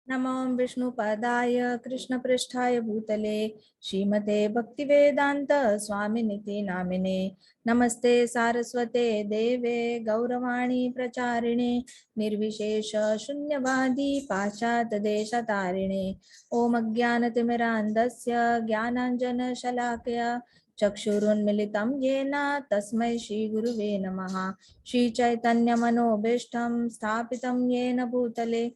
नमो विष्णुपादाय कृष्णपृष्ठाय भूतले श्रीमते भक्तिवेदांत स्वामिनिति नामिने नमस्ते सारस्वते देवे गौरवाणी प्रचारिणे निर्विशेष शून्यवादी पाश्चात्यदेशतारिणे ओम अज्ञानतिमिरान्धस्य ज्ञानाञ्जनशलाकया चक्षुरुन्मिलितं येन तस्मै श्रीगुरुवे नमः। श्रीचैतन्यमनोभीष्टं स्थापितं येन भूतले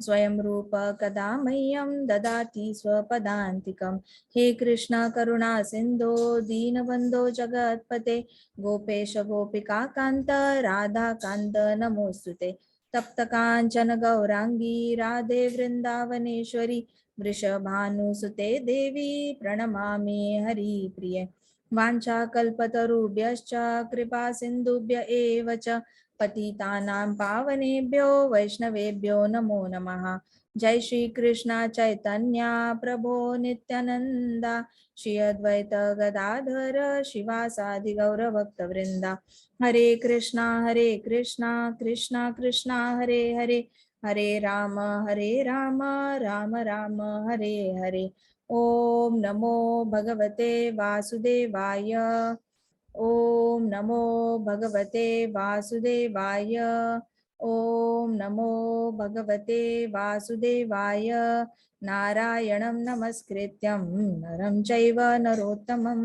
स्वयं रूप कदा मह्यं ददाति स्वपदान्तिकं। हे कृष्ण करुणा सिंधो दीनबंधो जगत्पते गोपेश गोपिका कांत राधा कांत नमोस्तुते। तप्त कांचन गौरांगी राधे वृंदावनेश्वरी वृषभानुसुते देवी प्रणमामि हरिप्रिये। वाञ्छाकल्पतरुभ्यश्च कृपा सिन्धुभ्य एव च पतितानां पावनेभ्यो वैष्णवेभ्यो नमो नमः। जय श्री कृष्ण चैतन्य प्रभो नित्यानंदा श्री अद्वैत गदाधर शिवासादि गौर भक्त वृंदा। हरे कृष्णा कृष्णा कृष्णा हरे हरे हरे राम राम राम हरे हरे। ओम नमो भगवते वासुदेवाय। ओम नमो भगवते वासुदेवाय। ओम नमो भगवते वासुदेवाय। नारायणं नमस्कृत्यं नरं चैव नरोत्तमं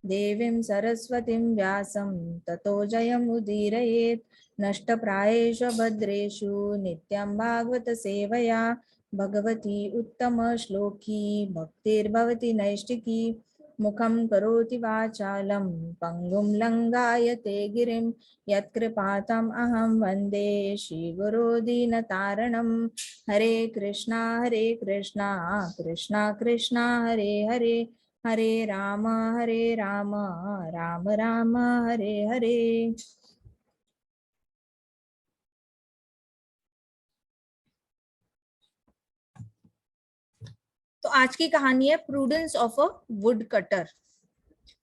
देवीं सरस्वतीं व्यासं ततो जयमुदीरयेत्। नष्टप्रायेषु भद्रेषु नित्यं भागवत सेवया भगवती उत्तमश्लोकी भक्तिर्भवति नैष्टिकी। मुखं करोति वाचालं पंगुं लंघायते गिरिं यत्कृपातम् अहं वन्दे श्रीगुरो दीनतारणं। हरे कृष्णा कृष्णा कृष्णा हरे हरे हरे राम राम राम हरे हरे। तो आज की कहानी है prudence of a would cutter.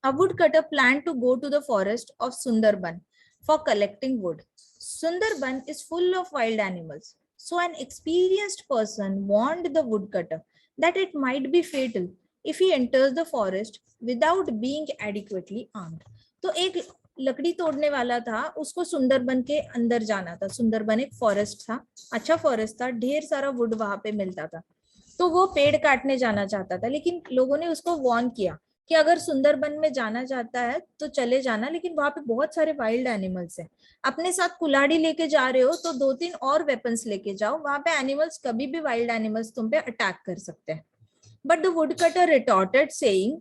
A woodcutter planned to go to the forest of Sundarban for collecting wood. Sundarban is full of wild animals, so an experienced person warned the woodcutter that it might be fatal if he enters the forest without being adequately armed. तो एक लकड़ी तोड़ने वाला था, उसको सुंदरबन के अंदर जाना था। सुंदरबन एक फॉरेस्ट था, अच्छा फॉरेस्ट था, ढेर सारा वुड वहां पे मिलता था। तो वो पेड़ काटने जाना चाहता था, लेकिन लोगों ने उसको वार्न किया कि अगर सुंदरबन में जाना चाहता है तो चले जाना, लेकिन वहां पे बहुत सारे वाइल्ड एनिमल्स हैं। अपने साथ कुल्हाड़ी लेके जा रहे हो तो 2-3 और वेपन्स लेके जाओ, वहां पे एनिमल्स कभी भी वाइल्ड एनिमल्स तुम पे अटैक कर सकते हैं। But the woodcutter retorted saying,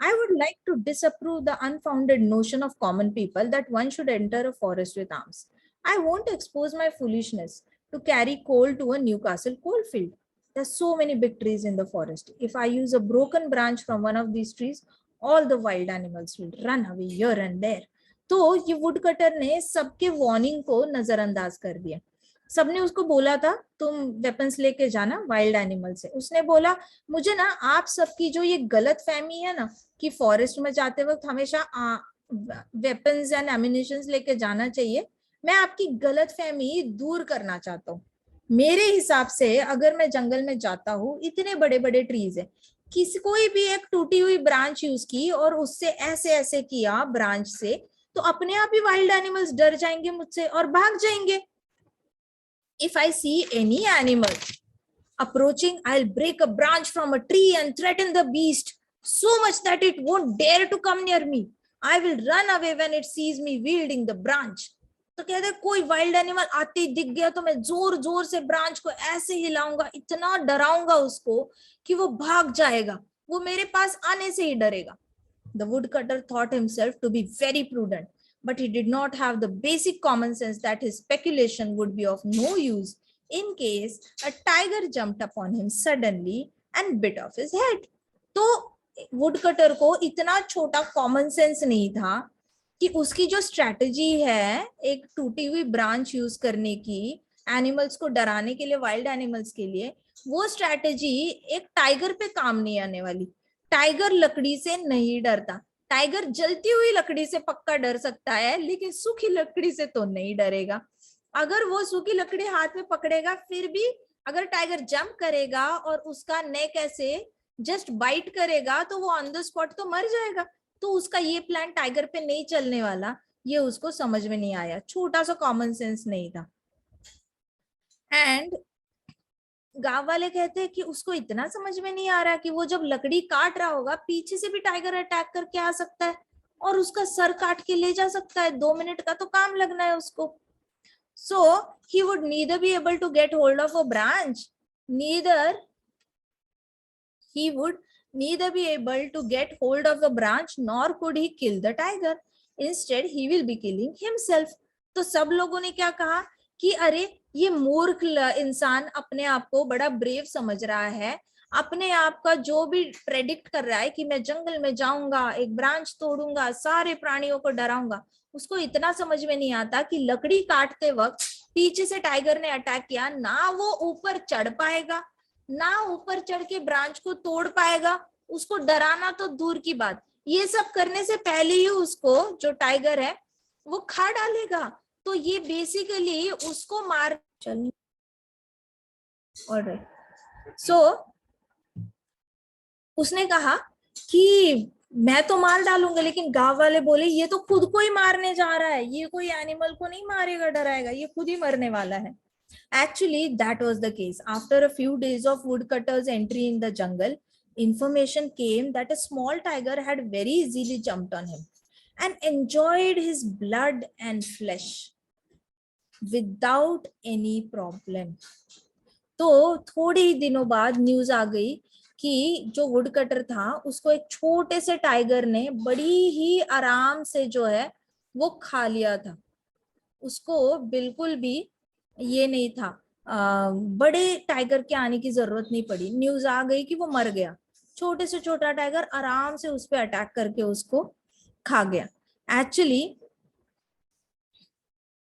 I would like to disapprove the unfounded notion of common people that one should enter a forest with arms. I won't expose my foolishness to carry coal to a Newcastle coalfield. There's so many big trees in the forest. If I use a broken branch from one of these trees, all the wild animals will run away here and there. तो ये would cutter ने सबके warning को नजरअंदाज कर दिया। सबने उसको बोला था तुम वेपन्स लेके जाना वाइल्ड एनिमल से। उसने बोला मुझे ना आप सबकी जो ये गलत फहमी है ना कि फॉरेस्ट में जाते वक्त हमेशा वेपन्स एंड एम्युनिशंस लेके जाना चाहिए, मैं आपकी गलत फहमी दूर करना चाहता हूँ। मेरे हिसाब से अगर मैं जंगल में जाता हूँ, इतने बड़े बड़े ट्रीज है, किसी कोई भी एक टूटी हुई ब्रांच यूज की और उससे ऐसे ऐसे किया ब्रांच से, तो अपने आप ही वाइल्ड एनिमल्स डर जाएंगे मुझसे और भाग जाएंगे। If I see any animal approaching, I'll break a branch from a tree and threaten the beast so much that it won't dare to come near me. I will run away when it sees me wielding the branch. तो कहते कोई wild animal आते ही दिख गया तो मैं जोर जोर से ब्रांच को ऐसे हिलाऊंगा, इतना डराऊंगा उसको कि वो भाग जाएगा, वो मेरे पास आने से ही डरेगा। The woodcutter thought himself to be very prudent, but he did not have the basic common sense that his speculation would be of no use in case a tiger jumped upon him suddenly and bit off his head. तो woodcutter को इतना छोटा common sense नहीं था कि उसकी जो strategy है एक टूटी हुई ब्रांच यूज करने की एनिमल्स को डराने के लिए, वाइल्ड एनिमल्स के लिए, वो स्ट्रेटजी एक टाइगर पे काम नहीं आने वाली। टाइगर लकड़ी से नहीं डरता। टाइगर जलती हुई लकड़ी से पक्का डर सकता है, लेकिन सूखी लकड़ी से तो नहीं डरेगा। अगर वो सूखी लकड़ी हाथ में पकड़ेगा फिर भी अगर टाइगर जंप करेगा और उसका नेक ऐसे जस्ट बाइट करेगा तो वो ऑन द स्पॉट तो मर जाएगा। तो उसका ये प्लान टाइगर पे नहीं चलने वाला, ये उसको समझ में नहीं आया, छोटा सा कॉमन सेंस नहीं था। एंड गांव वाले कहते हैं कि उसको इतना समझ में नहीं आ रहा कि वो जब लकड़ी काट रहा होगा पीछे से भी टाइगर अटैक करके आ सकता है और उसका सर काट के ले जा सकता है, 2 मिनट का तो काम लगना है उसको। So he would neither be able to get hold of a branch, neither he would neither be able to get hold of a branch, nor could he kill the tiger. Instead, he will be killing himself. तो सब लोगों ने क्या कहा कि अरे ये मूर्ख इंसान अपने आप को बड़ा ब्रेव समझ रहा है, अपने आप का जो भी प्रेडिक्ट कर रहा है कि मैं जंगल में जाऊंगा, एक ब्रांच तोड़ूंगा, सारे प्राणियों को डराऊंगा, उसको इतना समझ में नहीं आता कि लकड़ी काटते वक्त पीछे से टाइगर ने अटैक किया, ना वो ऊपर चढ़ पाएगा, ना ऊपर चढ़ के ब्रांच को तोड़ पाएगा, उसको डराना तो दूर की बात, ये सब करने से पहले ही उसको जो टाइगर है वो खा डालेगा। तो ये बेसिकली उसको मार चल। ऑलराइट, सो उसने कहा कि मैं तो मार डालूंगा, लेकिन गांव वाले बोले ये तो खुद को ही मारने जा रहा है, ये कोई एनिमल को नहीं मारेगा डराएगा, ये खुद ही मरने वाला है। Actually, that was the case. After a few days of woodcutter's entry in the jungle, information came that a small tiger had very easily jumped on him and enjoyed his blood and flesh without any problem. तो थोड़े ही दिनों बाद news आ गई कि जो would cutter था उसको एक छोटे से टाइगर ने बड़ी ही आराम से जो है वो खा लिया था, उसको बिल्कुल भी ये नहीं था, बड़े टाइगर के आने की जरूरत नहीं पड़ी। न्यूज आ गई कि वो मर गया, छोटे से छोटा टाइगर आराम से उस पर अटैक करके उसको खा गया। Actually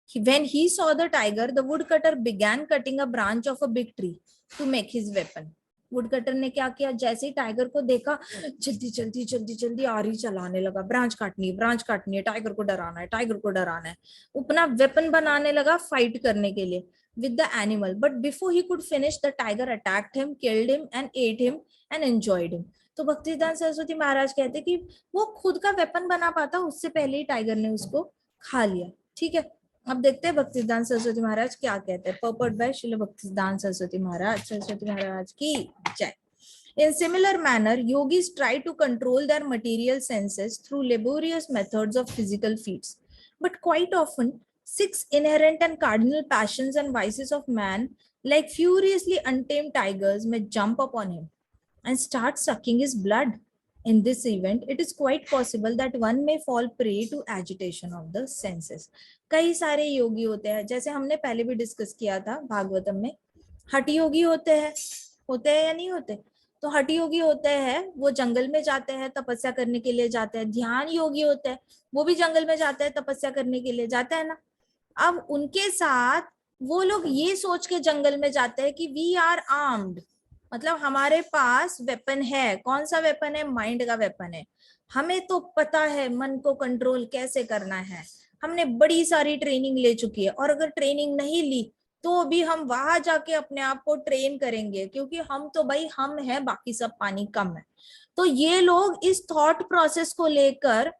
when he saw the tiger, the woodcutter began cutting a branch of a big tree to make his weapon. Woodcutter ने क्या किया, जैसे ही टाइगर को देखा जल्दी जल्दी जल्दी जल्दी आरी चलाने लगा, ब्रांच काटनी है, टाइगर को डराना है, टाइगर को डराना है, अपना वेपन बनाने लगा फाइट करने के लिए with the animal. But before he could finish, the tiger attacked him, killed him and ate him and enjoyed him. तो भक्तिसिद्धांत सरस्वती महाराज कहते कि वो खुद का वेपन बना पाता उससे पहले ही टाइगर ने उसको खा लिया। ठीक है, अब देखते हैं भक्तिसिद्धांत सरस्वती महाराज क्या कहते हैं। पर्पट बाय श्रील भक्तिसिद्धांत सरस्वती महाराज की जय। In similar manner, yogis try to control their material senses through laborious methods of physical feats. But quite often, 6 inherent and cardinal passions and vices of man, like furiously untamed tigers, may jump upon him and start sucking his blood. In this event, it is quite possible that one may fall prey to agitation of the senses. कई सारे योगी होते हैं, जैसे हमने पहले भी discuss किया था भागवतम में, हठ योगी होते हैं या नहीं होते? तो हठ योगी होते हैं वो जंगल में जाते हैं, तपस्या करने के लिए जाते हैं। ध्यान योगी होते हैं वो भी जंगल में जाते हैं, तपस्या करने के लिए जाते हैं ना। अब उनके साथ वो लोग ये सोच के जंगल में जाते हैं कि वी आर आर्म्ड, मतलब हमारे पास वेपन है। कौन सा वेपन है? माइंड का वेपन है। हमें तो पता है मन को कंट्रोल कैसे करना है, हमने बड़ी सारी ट्रेनिंग ले चुकी है, और अगर ट्रेनिंग नहीं ली तो भी हम वहां जाके अपने आप को ट्रेन करेंगे, क्योंकि हम तो भाई हम हैं, बाकी सब पानी कम है। तो ये लोग इस थॉट प्रोसेस को लेकर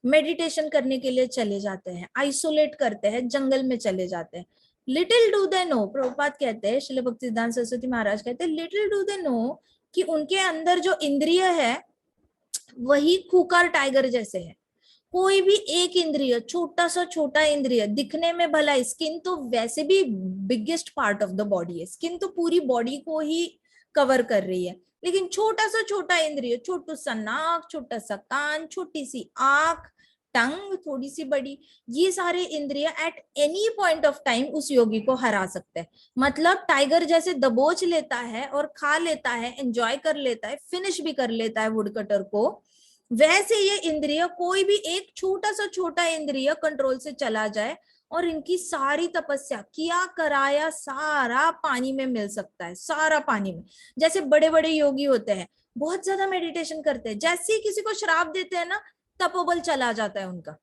मेडिटेशन करने के लिए चले जाते हैं, आइसोलेट करते हैं, जंगल में चले जाते हैं। Little do they know, Prabhupada कहते हैं, श्रील भक्तिसिद्धांत सरस्वती महाराज कहते हैं, लिटिल डू दे नो कि उनके अंदर जो इंद्रिय है वही खूंखार टाइगर जैसे है। कोई भी एक इंद्रिय, छोटा सा छोटा इंद्रिय, दिखने में भला स्किन तो वैसे भी biggest part of the body है, स्किन तो पूरी बॉडी को ही कवर कर रही है, लेकिन छोटा सा छोटा इंद्रिय, छोटू सा नाक, छोटा सा कान, छोटी सी आंख, टंग थोड़ी सी बड़ी, ये सारे इंद्रिय at any point of time उस योगी को हरा सकते हैं। मतलब टाइगर जैसे दबोच लेता है और खा लेता है, एंजॉय कर लेता है, फिनिश भी कर लेता है वुडकटर को, वैसे ये इंद्रिय, कोई भी एक छोटा सा छोटा इंद्रिय कंट्रोल से चला जाए और इनकी सारी तपस्या किया कराया सारा पानी में मिल सकता है, सारा पानी में। जैसे बड़े बड़े योगी होते हैं, बहुत ज्यादा मेडिटेशन करते हैं, जैसे ही किसी को श्राप देते हैं ना, तपोबल चला जाता है उनका,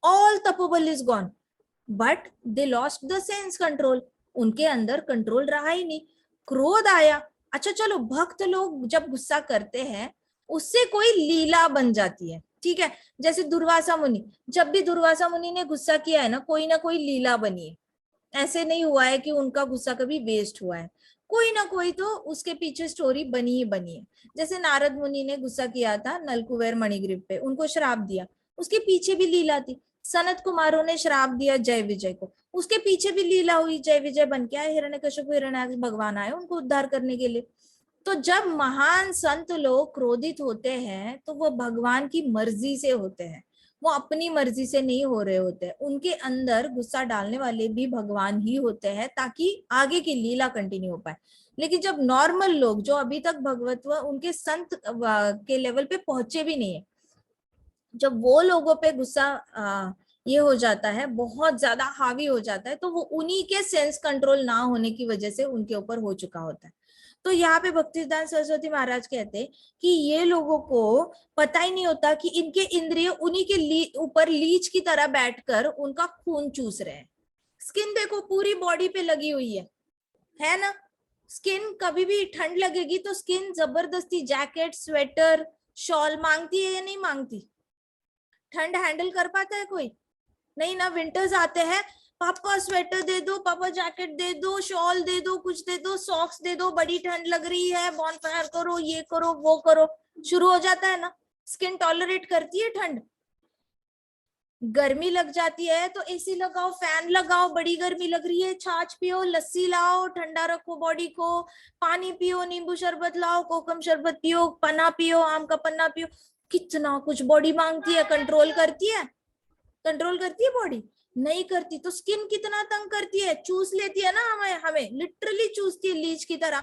ऑल तपोबल is gone. But they lost the sense control, उनके अंदर कंट्रोल रहा ही नहीं, क्रोध आया। अच्छा चलो, भक्त लोग जब गुस्सा करते हैं उससे कोई लीला बन जाती है, ठीक है। जैसे दुर्वासा मुनि, जब भी दुर्वासा मुनि ने गुस्सा किया है ना कोई लीला बनी है। ऐसे नहीं हुआ है कि उनका गुस्सा कभी वेस्ट हुआ है, कोई ना कोई तो उसके पीछे स्टोरी बनी ही बनी है। जैसे नारद मुनि ने गुस्सा किया था नलकुबेर मणिग्रीव पे, उनको श्राप दिया, उसके पीछे भी लीला थी। सनत कुमारों ने श्राप दिया जय विजय को, उसके पीछे भी लीला हुई, जय विजय बन के आए, हिरण्यकश्यप हिरण्याक्ष भगवान आए उनको उद्धार करने के लिए। तो जब महान संत लोग क्रोधित होते हैं तो वो भगवान की मर्जी से होते हैं, वो अपनी मर्जी से नहीं हो रहे होते हैं। उनके अंदर गुस्सा डालने वाले भी भगवान ही होते हैं ताकि आगे की लीला कंटिन्यू हो पाए। लेकिन जब नॉर्मल लोग जो अभी तक भगवत्व उनके संत के लेवल पे पहुंचे भी नहीं है, जब वो लोगों पे गुस्सा ये हो जाता है, बहुत ज्यादा हावी हो जाता है, तो वो उन्हीं के सेंस कंट्रोल ना होने की वजह से उनके ऊपर हो चुका होता है। तो यहाँ पे भक्तिसिद्धांत सरस्वती महाराज कहते हैं कि ये लोगों को पता ही नहीं होता कि इनके इंद्रिय उन्हीं के ऊपर लीच की तरह बैठकर उनका खून चूस रहे हैं। स्किन देखो पूरी बॉडी पे लगी हुई है ना। स्किन कभी भी ठंड लगेगी तो स्किन जबरदस्ती जैकेट स्वेटर शॉल मांगती है या नहीं मांगती? ठंड हैंडल कर पाता है कोई? नहीं ना। विंटर्स आते हैं, पापा स्वेटर दे दो, पापा जैकेट दे दो, शॉल दे दो, कुछ दे दो, सॉक्स दे दो, बड़ी ठंड लग रही है, बॉनफायर करो, ये करो वो करो, शुरू हो जाता है ना। स्किन टॉलरेट करती है ठंड। गर्मी लग जाती है तो एसी लगाओ, फैन लगाओ, बड़ी गर्मी लग रही है, छाछ पियो, लस्सी लाओ, ठंडा रखो बॉडी को, पानी पियो, नींबू शरबत लाओ, कोकम शरबत पियो, पन्ना पियो, आम का पन्ना पियो। कितना कुछ बॉडी मांगती है, कंट्रोल करती है? कंट्रोल करती है बॉडी? नहीं करती। तो स्किन कितना तंग करती है, चूस लेती है ना हमें, हमें लिटरली चूसती है लीच की तरह।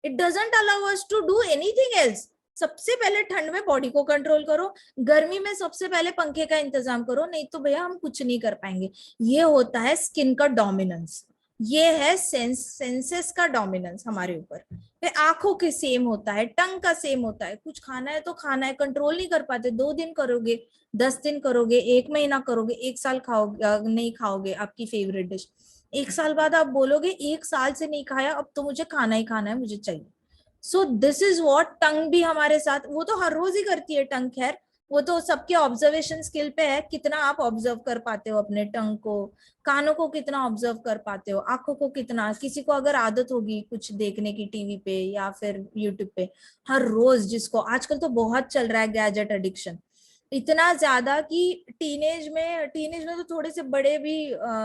It doesn't allow us to do anything else. सबसे पहले ठंड में बॉडी को कंट्रोल करो, गर्मी में सबसे पहले पंखे का इंतजाम करो, नहीं तो भैया हम कुछ नहीं कर पाएंगे। ये होता है स्किन का डोमिनेंस, ये है सेंसेस का डोमिनेंस हमारे ऊपर। फिर आंखों के सेम होता है, टंग का सेम होता है, कुछ खाना है तो खाना है, कंट्रोल नहीं कर पाते। 2 दिन करोगे, 10 दिन करोगे, 1 महीना करोगे, 1 साल खाओगे नहीं खाओगे आपकी फेवरेट डिश, 1 साल बाद आप बोलोगे 1 साल से नहीं खाया, अब तो मुझे खाना ही खाना है, मुझे चाहिए। सो दिस इज वॉट टंग भी हमारे साथ, वो तो हर रोज ही करती है टंग। खैर वो तो सबके ऑब्जर्वेशन स्किल पे है, कितना आप ऑब्जर्व कर पाते हो अपने टंग को, कानों को कितना ऑब्जर्व कर पाते हो, आंखों को कितना। किसी को अगर आदत होगी कुछ देखने की टीवी पे या फिर यूट्यूब पे हर रोज, जिसको आजकल तो बहुत चल रहा है गैजेट एडिक्शन, इतना ज्यादा कि टीनेज में तो थोड़े से बड़े भी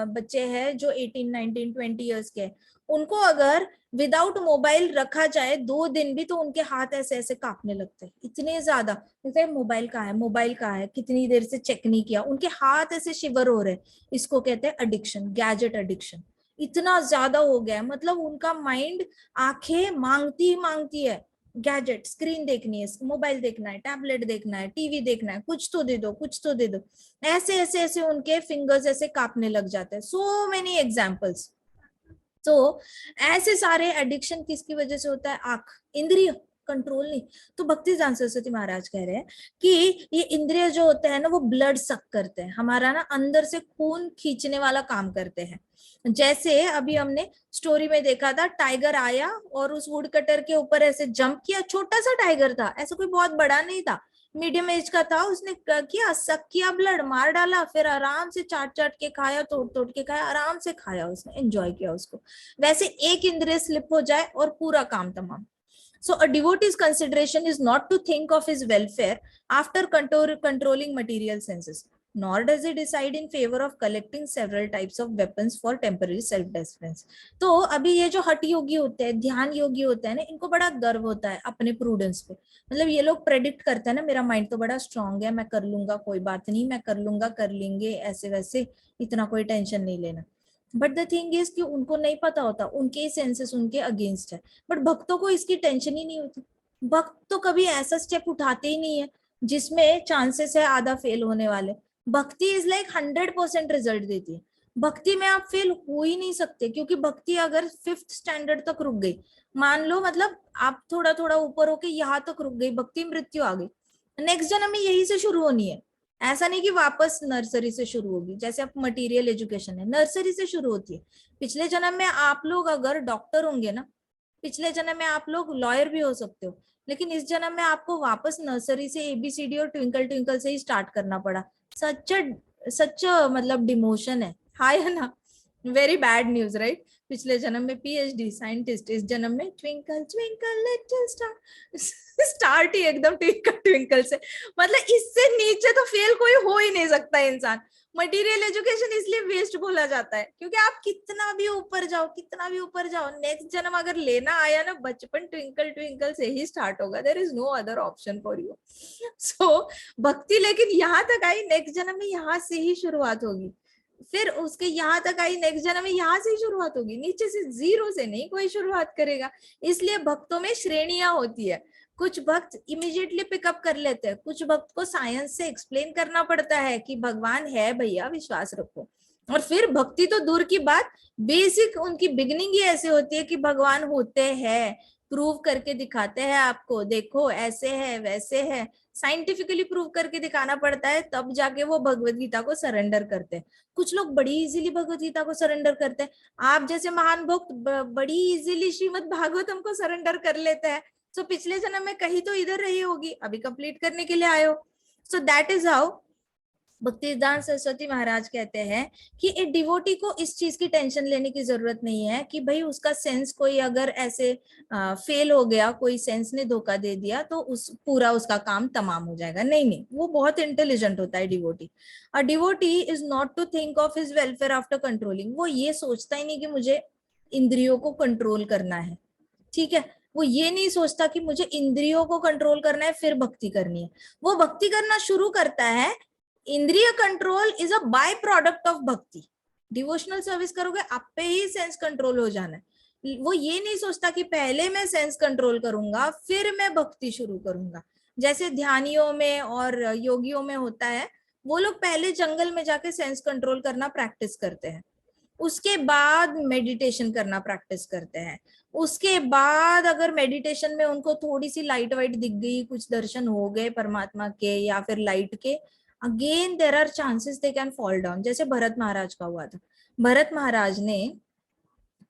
बच्चे हैं जो 18 19 20 ईयर्स के, उनको अगर विदाउट मोबाइल रखा जाए 2 दिन भी तो उनके हाथ ऐसे ऐसे कांपने लगते हैं, इतने ज्यादा। जैसे मोबाइल कहाँ है, मोबाइल कहाँ है, कितनी देर से चेक नहीं किया, उनके हाथ ऐसे शिवर हो रहे हैं। इसको कहते हैं एडिक्शन, गैजेट एडिक्शन। इतना ज्यादा हो गया है, मतलब उनका माइंड, आंखें मांगती ही मांगती है गैजेट, स्क्रीन देखनी है, मोबाइल देखना है, टैबलेट देखना है, टीवी देखना है, कुछ तो दे दो, कुछ तो दे दो। ऐसे ऐसे ऐसे उनके फिंगर्स ऐसे कांपने लग जाते हैं। So many examples. तो ऐसे सारे एडिक्शन किसकी वजह से होता है? आंख, इंद्रिय कंट्रोल नहीं। तो भक्तिसिद्धांत सरस्वती महाराज कह रहे हैं कि ये इंद्रिय जो होते हैं ना, वो ब्लड सक करते हैं, हमारा ना अंदर से खून खींचने वाला काम करते हैं। जैसे अभी हमने स्टोरी में देखा था, टाइगर आया और उस वुड कटर के ऊपर ऐसे जंप किया, छोटा सा टाइगर था, ऐसा कोई बहुत बड़ा नहीं था, मीडियम एज का था। उसने क्या किया, सक किया, ब्लड मार डाला, फिर आराम से चाट चाट के खाया, तोड़ तोड़ के खाया, आराम से खाया, उसने एंजॉय किया उसको। वैसे एक इंद्रिय स्लिप हो जाए और पूरा काम तमाम। So a devotee's consideration is not to think of his welfare after controlling material senses, nor does he decide in favor of collecting several types of weapons for temporary self-defense. तो अभी ये जो हठ योगी होते हैं, ध्यान योगी होते हैं ना, इनको बड़ा गर्व होता है अपने प्रूडेंस पे। मतलब ये लोग प्रेडिक्ट करते हैं ना, मेरा माइंड तो बड़ा स्ट्रांग है, मैं कर लूंगा, कोई बात नहीं, मैं कर लूंगा, कर लेंगे, ऐसे वैसे, इतना कोई टेंशन नहीं लेना। बट द थिंग इज कि उनको नहीं पता होता, उनके सेंसेस उनके अगेंस्ट है। बट भक्तों को इसकी टेंशन ही नहीं होती। भक्त तो कभी ऐसा स्टेप उठाते ही नहीं है जिसमें चांसेस है आधा फेल होने वाले। भक्ति इज लाइक 100% रिजल्ट देती है। भक्ति में आप फेल हो ही नहीं सकते, क्योंकि भक्ति अगर 5th स्टैंडर्ड तक रुक गई, मान लो, मतलब आप थोड़ा थोड़ा ऊपर होके यहाँ तक रुक गई, भक्ति मृत्यु आ गई, नेक्स्ट जन्म में यही से शुरू होनी है। ऐसा नहीं कि वापस नर्सरी से शुरू होगी, जैसे अब मटेरियल एजुकेशन है नर्सरी से शुरू होती है। पिछले जन्म में आप लोग अगर डॉक्टर होंगे ना, पिछले जन्म में आप लोग लॉयर भी हो सकते हो, लेकिन इस जन्म में आपको वापस नर्सरी से एबीसीडी और ट्विंकल ट्विंकल से ही स्टार्ट करना पड़ा। सच सच मतलब डिमोशन है, हाय है ना, वेरी बैड न्यूज राइट। पिछले जन्म में पीएचडी साइंटिस्ट, इस जन्म में twinkle twinkle little star. Start ही एकदम ट्विंकल ट्विंकल से, मतलब इससे नीचे तो फेल कोई हो ही नहीं सकता इंसान। मटेरियल एजुकेशन इसलिए वेस्ट बोला जाता है क्योंकि आप कितना भी ऊपर जाओ, कितना भी ऊपर जाओ, नेक्स्ट जन्म अगर लेना आया ना, बचपन ट्विंकल ट्विंकल से ही स्टार्ट होगा, there is no other option for you. So भक्ति लेकिन यहाँ तक आई, नेक्स्ट जन्म में यहाँ से ही शुरुआत होगी, फिर उसके यहाँ तक आई, नेक्स्ट जन्म में यहाँ से ही शुरुआत होगी, नीचे से जीरो से नहीं कोई शुरुआत करेगा। इसलिए भक्तों में श्रेणियां होती है, कुछ भक्त इमीडिएटली पिकअप कर लेते हैं, कुछ भक्त को साइंस से एक्सप्लेन करना पड़ता है कि भगवान है भैया, विश्वास रखो। और फिर भक्ति तो दूर की बात, बेसिक उनकी बिगिनिंग ही ऐसे होती है कि भगवान होते हैं, प्रूव करके दिखाते हैं आपको, देखो ऐसे है वैसे है, साइंटिफिकली प्रूव करके दिखाना पड़ता है, तब जाके वो भगवत गीता को सरेंडर करते हैं। कुछ लोग बड़ी इजीली भगवत गीता को सरेंडर करते हैं, आप जैसे महान भक्त बड़ी इजीली श्रीमद् भागवतम को सरेंडर कर लेते हैं। सो पिछले जन्म में कहीं तो इधर रही होगी, अभी कंप्लीट करने के लिए आए हो। So that is how Bhaktisiddhanta Saraswati Maharaj कहते हैं कि एक डिवोटी को इस चीज की टेंशन लेने की जरूरत नहीं है कि भाई उसका सेंस कोई अगर ऐसे फेल हो गया, कोई सेंस ने धोखा दे दिया तो उस पूरा उसका काम तमाम हो जाएगा। नहीं नहीं, वो बहुत इंटेलिजेंट होता है devotee. A devotee is not to think of his welfare after controlling, वो ये सोचता ही नहीं कि मुझे इंद्रियों को कंट्रोल करना है, ठीक है, वो ये नहीं सोचता कि मुझे इंद्रियों को कंट्रोल करना है फिर भक्ति करनी है। वो भक्ति करना शुरू करता है, इंद्रिय control is a by product of भक्ति। डिवोशनल सर्विस करोगे आप पे ही सेंस कंट्रोल हो जाना है। वो ये नहीं सोचता कि पहले मैं सेंस कंट्रोल करूंगा फिर मैं भक्ति शुरू करूंगा, जैसे ध्यानियों में और योगियों में होता है। वो लोग पहले जंगल में जाके सेंस कंट्रोल करना प्रैक्टिस करते हैं, उसके बाद मेडिटेशन करना प्रैक्टिस करते हैं, उसके बाद अगर मेडिटेशन में उनको थोड़ी सी लाइट वाइट दिख गई, कुछ दर्शन हो गए परमात्मा के या फिर लाइट के, again there are chances they can fall down. जैसे भरत महाराज का हुआ था, भरत महाराज ने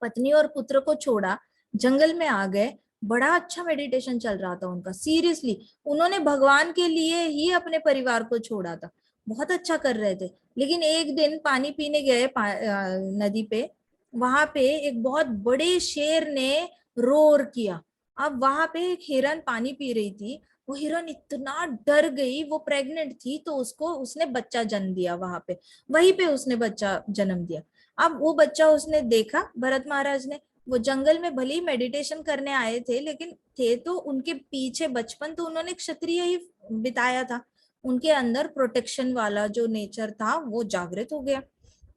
पत्नी और पुत्र को छोड़ा, जंगल में आ गए, बड़ा अच्छा मेडिटेशन चल रहा था उनका, सीरियसली उन्होंने भगवान के लिए ही अपने परिवार को छोड़ा था, बहुत अच्छा कर रहे थे। लेकिन एक दिन पानी पीने गए नदी पे, वहां पे एक बहुत बड़े शेर ने रोर किया। अब वहां पे एक हिरन पानी पी रही थी, वो हिरन इतना डर गई, वो प्रेग्नेंट थी तो उसको उसने बच्चा जन्म दिया, वहां पे वहीं पे उसने बच्चा जन्म दिया। अब वो बच्चा उसने देखा भरत महाराज ने, वो जंगल में भले ही मेडिटेशन करने आए थे लेकिन थे तो उनके पीछे, बचपन तो उन्होंने क्षत्रिय ही बिताया था, उनके अंदर प्रोटेक्शन वाला जो नेचर था वो जागृत हो गया।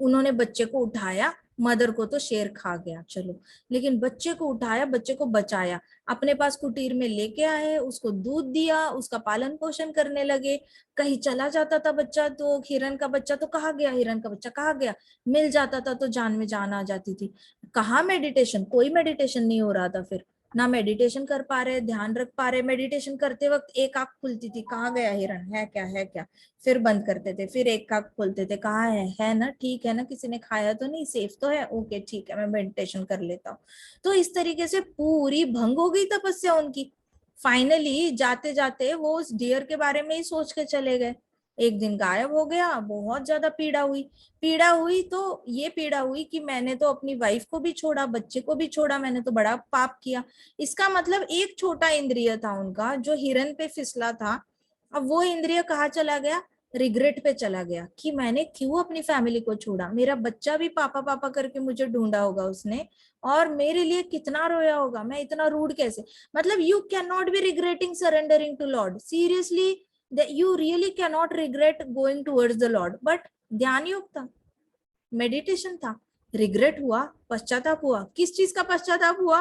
उन्होंने बच्चे को उठाया, मदर को तो शेर खा गया चलो, लेकिन बच्चे को उठाया, बच्चे को बचाया, अपने पास कुटीर में लेके आए, उसको दूध दिया, उसका पालन पोषण करने लगे। कहीं चला जाता था बच्चा तो, हिरन का बच्चा तो कहाँ गया, हिरन का बच्चा कहाँ गया, मिल जाता था तो जान में जान आ जाती थी। कहाँ मेडिटेशन, कोई मेडिटेशन नहीं हो रहा था, फिर ना मेडिटेशन कर पा रहे, ध्यान रख पा रहे, मेडिटेशन करते वक्त एक आंख खुलती थी, कहाँ गया हिरन, है क्या है क्या, फिर बंद करते थे, फिर एक आंख खोलते थे, कहाँ है ना, ठीक है ना, किसी ने खाया तो नहीं, सेफ तो है, ओके ठीक है मैं मेडिटेशन कर लेता हूँ। तो इस तरीके से पूरी भंग हो गई तपस्या उनकी। फाइनली जाते जाते वो उस डियर के बारे में ही सोच के चले गए, एक दिन गायब हो गया, बहुत ज्यादा पीड़ा हुई। पीड़ा हुई तो ये पीड़ा हुई कि मैंने तो अपनी वाइफ को भी छोड़ा, बच्चे को भी छोड़ा, मैंने तो बड़ा पाप किया। इसका मतलब एक छोटा इंद्रिय था उनका जो हिरन पे फिसला था, अब वो इंद्रिय कहाँ चला गया, रिग्रेट पे चला गया कि मैंने क्यों अपनी फैमिली को छोड़ा, मेरा बच्चा भी पापा पापा करके मुझे ढूंढा होगा उसने, और मेरे लिए कितना रोया होगा, मैं इतना रूड कैसे। मतलब you can not be regretting surrendering to Lord, seriously that you really cannot regret going towards the Lord, but ध्यान योग था, मेडिटेशन था, रिग्रेट हुआ, पश्चाताप हुआ, किस चीज का पश्चाताप हुआ,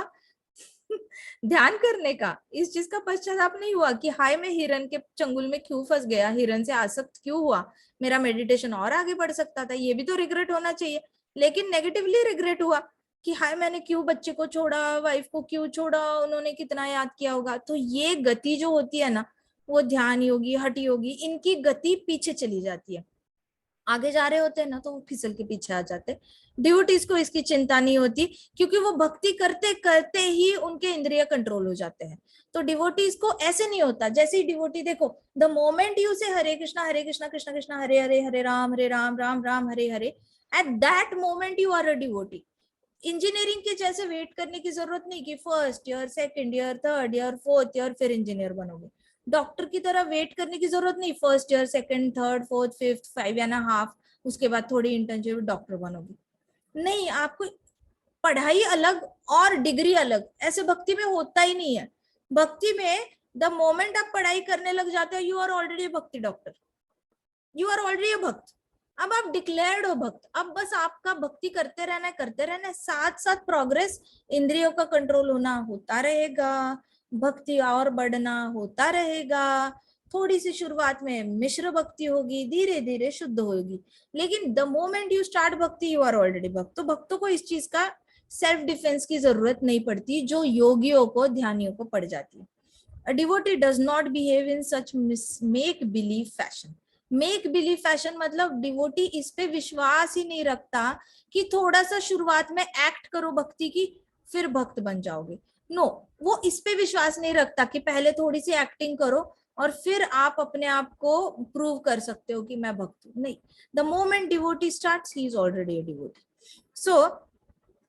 ध्यान करने का। इस चीज का पश्चाताप नहीं हुआ कि हाय मैं हिरन के चंगुल में क्यों फंस गया, हिरन से आसक्त क्यों हुआ, मेरा मेडिटेशन और आगे बढ़ सकता था, ये भी तो रिग्रेट होना चाहिए। लेकिन नेगेटिवली रिग्रेट हुआ कि हाय मैंने क्यों बच्चे को छोड़ा, वाइफ को क्यों छोड़ा, उन्होंने कितना याद किया होगा। तो ये गति जो होती है ना, वो ध्यान योगी, हठ योगी, इनकी गति पीछे चली जाती है। आगे जा रहे होते हैं ना तो वो फिसल के पीछे आ जाते हैं। डिवोटीज को इसकी चिंता नहीं होती, क्योंकि वो भक्ति करते करते ही उनके इंद्रिय कंट्रोल हो जाते हैं। तो डिवोटीज को ऐसे नहीं होता, जैसे ही डिवोटी देखो, the moment you say Hare Krishna Krishna Krishna Hare Hare, Hare Ram Ram Ram Hare Hare, at that moment you are a devotee. Engineering के जैसे वेट करने की जरूरत नहीं कि first year, second year, third year, fourth year फिर इंजीनियर बनोगे। डॉक्टर की तरह वेट करने की जरूरत नहीं, first year, second, third, fourth, fifth, 5.5, उसके बाद थोड़ी इंटर्नशिप, डॉक्टर बनोगे। नहीं, आपको पढ़ाई अलग और डिग्री अलग, ऐसे भक्ति में होता ही नहीं है। भक्ति में द मोमेंट आप पढ़ाई करने लग जाते हो, यू आर ऑलरेडी भक्ति डॉक्टर, यू आर ऑलरेडी अ भक्त। अब आप डिक्लेयर्ड हो भक्त, अब बस आपका भक्ति करते रहना है, करते रहना है, साथ साथ प्रोग्रेस, इंद्रियों का कंट्रोल होना होता रहेगा, भक्ति और बढ़ना होता रहेगा। थोड़ी सी शुरुआत में मिश्र भक्ति होगी, धीरे धीरे शुद्ध होगी, लेकिन द मोमेंट यू स्टार्ट भक्ति यू आर ऑलरेडी भक्त। तो भक्तों को इस चीज का सेल्फ डिफेंस की जरूरत नहीं पड़ती, जो योगियों को, ध्यानियों को पड़ जाती है। A devotee does not behave in such make believe fashion. Make believe fashion मतलब डिवोटी इस पे विश्वास ही नहीं रखता कि थोड़ा सा शुरुआत में एक्ट करो भक्ति की फिर भक्त बन जाओगे। नो, वो इस पे विश्वास नहीं रखता कि पहले थोड़ी सी एक्टिंग करो और फिर आप अपने आप को प्रूव कर सकते हो कि मैं भक्त हूं। नहीं, the moment devotee starts he is already a devotee. So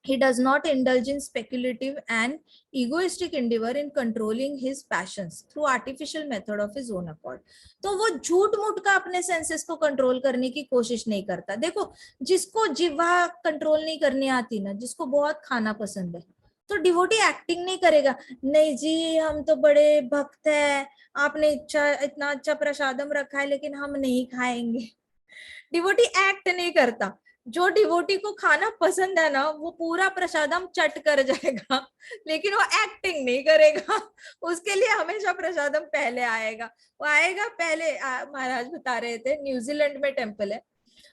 he does not indulge in speculative and egoistic endeavor in controlling his passions through artificial method of his own accord. तो वो झूठ मूठ का अपने सेंसेस को control करने की कोशिश नहीं करता। देखो, जिसको जिह्वा कंट्रोल नहीं करनी आती ना, जिसको बहुत खाना पसंद है, तो डिवोटी एक्टिंग नहीं करेगा, नहीं जी हम तो बड़े भक्त है, आपने इतना अच्छा प्रसादम रखा है लेकिन हम नहीं खाएंगे। डिवोटी एक्ट नहीं करता। जो डिवोटी को खाना पसंद है ना, वो पूरा प्रसादम चट कर जाएगा, लेकिन वो एक्टिंग नहीं करेगा। उसके लिए हमेशा प्रसादम पहले आएगा। वो आएगा पहले। महाराज बता रहे थे, न्यूजीलैंड में टेम्पल है,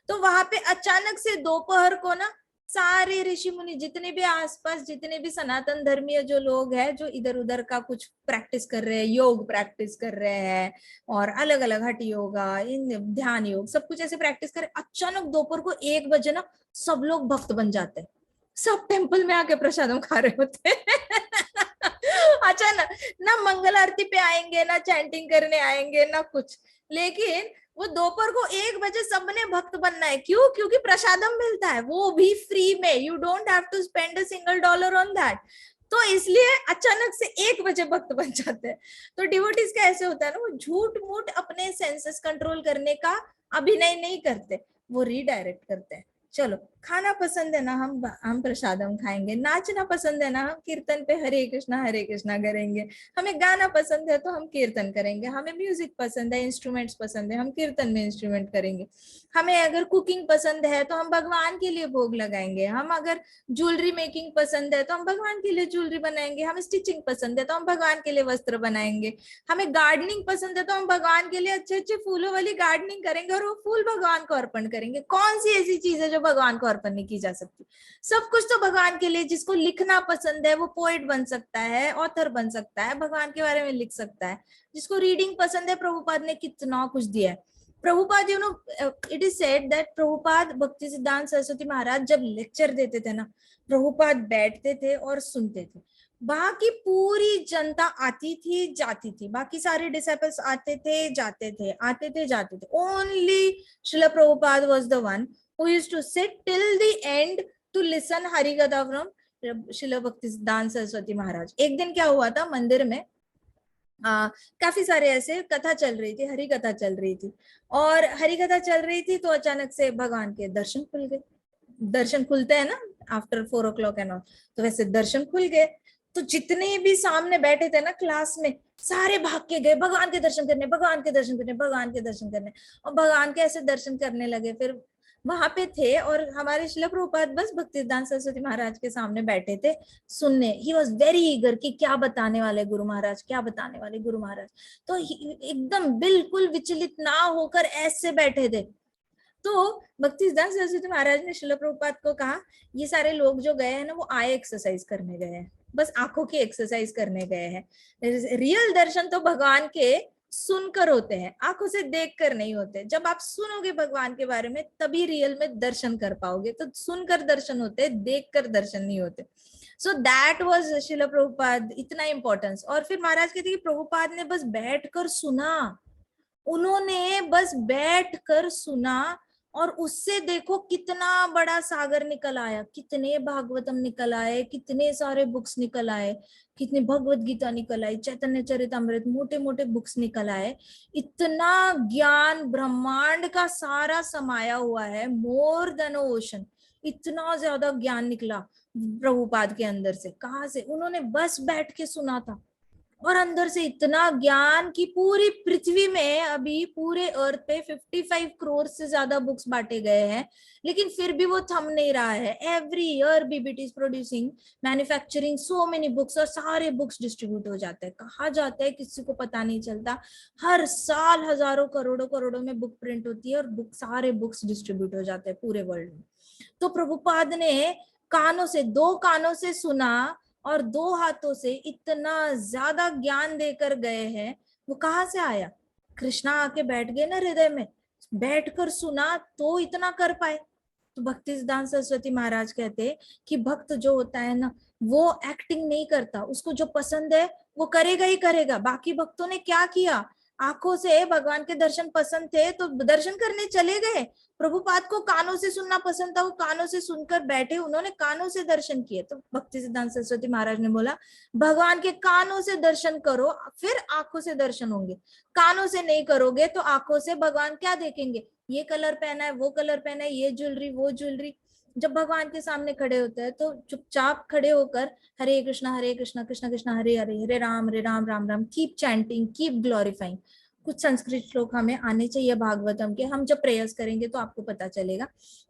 तो वहां पे अचानक से दोपहर को ना सारे ऋषि मुनि, जितने भी आसपास, जितने भी सनातन धर्मीय जो लोग हैं, जो इधर उधर का कुछ प्रैक्टिस कर रहे हैं, योग प्रैक्टिस कर रहे हैं और अलग अलग हठ योगा, इन ध्यान योग, सब कुछ ऐसे प्रैक्टिस कर, अचानक दोपहर को 1 बजे ना सब लोग भक्त बन जाते हैं। सब टेम्पल में आके प्रसादम खा रहे होते हैं। अचानक, ना मंगल आरती पे आएंगे, ना चैंटिंग करने आएंगे, ना कुछ, लेकिन वो दोपहर को 1 बजे सबने भक्त बनना है। क्यों? क्योंकि प्रसादम मिलता है, वो भी फ्री में, you don't have to spend a single dollar on that. तो इसलिए अचानक से 1 बजे भक्त बन जाते हैं। तो डिवोटीज का ऐसे होता है ना, वो झूठ मूठ अपने सेंसेस कंट्रोल करने का अभिनय नहीं करते, वो रीडायरेक्ट करते हैं। चलो, खाना पसंद है ना, हम प्रसादम खाएंगे, नाचना पसंद है ना, हम कीर्तन पे हरे कृष्णा करेंगे, हमें गाना पसंद है तो हम कीर्तन करेंगे, हमें म्यूजिक पसंद है, इंस्ट्रूमेंट्स पसंद है, हम कीर्तन में इंस्ट्रूमेंट करेंगे, हमें अगर कुकिंग पसंद है तो हम भगवान के लिए भोग लगाएंगे, हम अगर ज्वेलरी मेकिंग पसंद है तो हम भगवान के लिए ज्वेलरी बनाएंगे, हमें स्टिचिंग पसंद है तो हम भगवान के लिए वस्त्र बनाएंगे, हमें गार्डनिंग पसंद है तो हम भगवान के लिए अच्छे अच्छे फूलों वाली गार्डनिंग करेंगे और वो फूल भगवान को अर्पण करेंगे। कौन सी ऐसी चीज है जो भगवान को अर्पण नहीं की जा सकती? सब कुछ तो भगवान के लिए। जिसको लिखना पसंद है वो पोएट बन सकता है, ऑथर बन सकता है, भगवान के बारे में लिख सकता है। जिसको रीडिंग पसंद है, प्रभुपाद ने कितना कुछ दिया है। Prabhupada, you know, it is said that Prabhupada भक्ति सिद्धांत सरस्वती महाराज जब लेक्चर देते थे ना, प्रभुपाद बैठते थे और सुनते थे। बाकी पूरी जनता आती थी, जाती थी, बाकी सारे डिसाइपल्स आते थे, जाते थे, आते थे, जाते थे। Only Srila Prabhupada was the one who used to sit till the end to listen Hari कथा from श्रील भक्ति सिद्धांत सरस्वती महाराज। एक दिन क्या हुआ था, मंदिर में काफी सारे ऐसे कथा चल रही थी, हरि कथा चल रही थी, और हरि कथा चल रही थी तो अचानक से भगवान के दर्शन खुल गए। दर्शन खुलते हैं ना आफ्टर 4 o'clock एंड ऑल, तो वैसे दर्शन खुल गए। तो जितने भी सामने बैठे थे ना क्लास में, सारे भाग के गए भगवान के दर्शन करने, भगवान के दर्शन करने, भगवान के दर्शन करने, और भगवान के ऐसे दर्शन करने लगे। फिर वहां पे थे और हमारे श्रील प्रभुपाद बस भक्तिसिद्धांत सरस्वती महाराज के सामने बैठे थे सुनने। ही वॉज वेरी ईगर कि क्या बताने वाले गुरु महाराज, क्या बताने वाले गुरु महाराज। तो एकदम बिल्कुल विचलित ना होकर ऐसे बैठे थे। तो भक्तिसिद्धांत सरस्वती महाराज ने श्रील प्रभुपाद को कहा, ये सारे लोग जो गए हैं ना, वो आए एक्सरसाइज करने गए हैं, बस आंखों की एक्सरसाइज करने गए हैं। रियल दर्शन तो भगवान के सुनकर होते हैं, आंखों से देखकर नहीं होते। जब आप सुनोगे भगवान के बारे में तभी रियल में दर्शन कर पाओगे। तो सुनकर दर्शन होते हैं, देखकर दर्शन नहीं होते। सो दैट वाज शिला प्रभुपाद, इतना इंपॉर्टेंस। और फिर महाराज कहते कि प्रभुपाद ने बस बैठकर सुना, उन्होंने बस बैठकर सुना, और उससे देखो कितना बड़ा सागर निकल आया, कितने भागवतम निकल आए, कितने सारे बुक्स निकल आए, कितनी भगवत गीता निकल आई, चैतन्य चरितमृत, मोटे मोटे बुक्स निकल आए। इतना ज्ञान ब्रह्मांड का सारा समाया हुआ है, मोर देन ओशन। इतना ज्यादा ज्ञान निकला प्रभुपाद के अंदर से। कहाँ से? उन्होंने बस बैठ के सुना था, और अंदर से इतना ज्ञान कि पूरी पृथ्वी में अभी पूरे अर्थ पे 55 करोड़ से ज्यादा बुक्स बांटे गए हैं, लेकिन फिर भी वो थम नहीं रहा है। Every year BBT is producing, manufacturing so many books, और सारे बुक्स डिस्ट्रीब्यूट हो जाते हैं। कहाँ जाते हैं किसी को पता नहीं चलता। हर साल हजारों करोड़ों करोड़ों में बुक प्रिंट होती है, और सारे बुक्स डिस्ट्रीब्यूट हो जाते हैं पूरे वर्ल्ड में। तो प्रभुपाद ने कानों से, दो कानों से सुना और दो हाथों से इतना ज्यादा ज्ञान देकर गए हैं। वो कहाँ से आया? कृष्णा आके बैठ गए ना हृदय में, बैठकर सुना तो इतना कर पाए। तो भक्ति सिद्धांत सरस्वती महाराज कहते कि भक्त जो होता है ना, वो एक्टिंग नहीं करता, उसको जो पसंद है वो करेगा ही करेगा। बाकी भक्तों ने क्या किया? आंखों से भगवान के दर्शन पसंद थे तो दर्शन करने चले गए। प्रभुपाद को कानों से सुनना पसंद था, वो कानों से सुनकर बैठे, उन्होंने कानों से दर्शन किए। तो भक्ति सिद्धांत सरस्वती महाराज ने बोला भगवान के कानों से दर्शन करो, फिर आंखों से दर्शन होंगे। कानों से नहीं करोगे तो आंखों से भगवान क्या देखेंगे? ये कलर पहना है, वो कलर पहना है, ये ज्वेलरी, वो ज्वेलरी। जब भगवान के सामने खड़े होते हैं तो चुपचाप खड़े होकर Hare Krishna Krishna Krishna Hare Hare, Hare Ram Ram Ram, keep chanting, keep glorifying. कुछ संस्कृत श्लोक हमें आने चाहिए भागवतम के, हम जब प्रयास करेंगे तो आपको पता चलेगा।